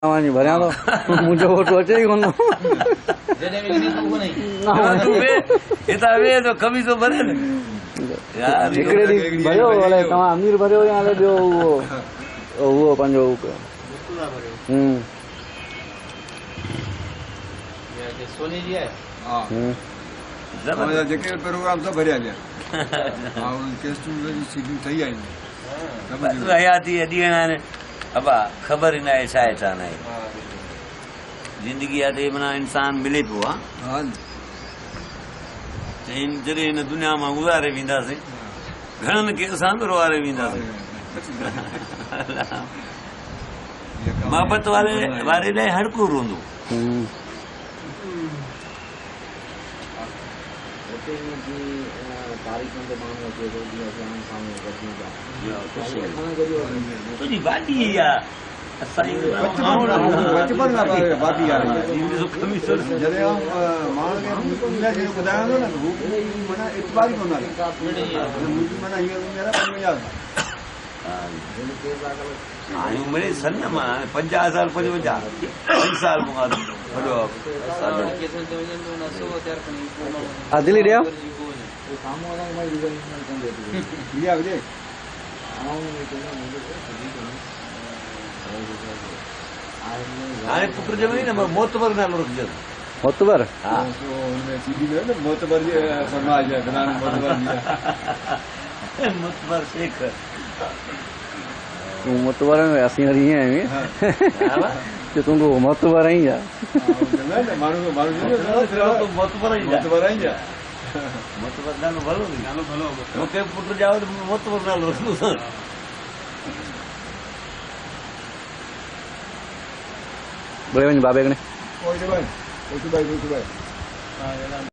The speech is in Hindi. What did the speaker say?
नहीं भरिया तो मुझे वो सोचे ही कोन तो कभी तो भरे न यार हिकिड़े ॾींहुं भरियो अलाए तव्हां अमीर भरियो या अलाए ॿियो उहो पंहिंजो सोनी जी है जेके प्रोग्राम सब भरिया गया सीटिंग सही आई हयाती ॾींहं आहिनि अबा ख़बर ही न आहे छा आहे छा न आहे ज़िंदगी आहे त माना इंसान मिले पियो आहे हाँ जॾहिं हिन दुनिया मां गुज़ारे वेंदासीं घणनि खे असां बि रोआरे वेंदासीं मोहबत वारे लाइ हर को रोंदो तुंहिंजी वाॾी आहे बचपन में बाती आ रही है जॾहिं माण्हू खे दुनिया जो ॿुधायां थो न हू माना इतबार ई कोन आहे मुंहिंजी माना हीअ उमिरि आहे 50 हाणे मिड़े सन न मां 50 साल 55 साल मूंखां वॾो दिल्ली ॾियो लिया विजय हाणे पुट जो न मोतबर नालो रखिजो मोतबर हा सीधी में न मोतबर जी समाज है बनान मोतबर जी मोतबर शेख तूं मोतबर में असीं वरी ईअं आहियूं कि तूं मोतबर आहीं छा माण्हू मोतबर ई मोतबर आई जा मोतबर नालो भलो मूंखे पुट ॼाओ त मोतबर नालो रखंदो भले वञ बाबे कने कोई भाई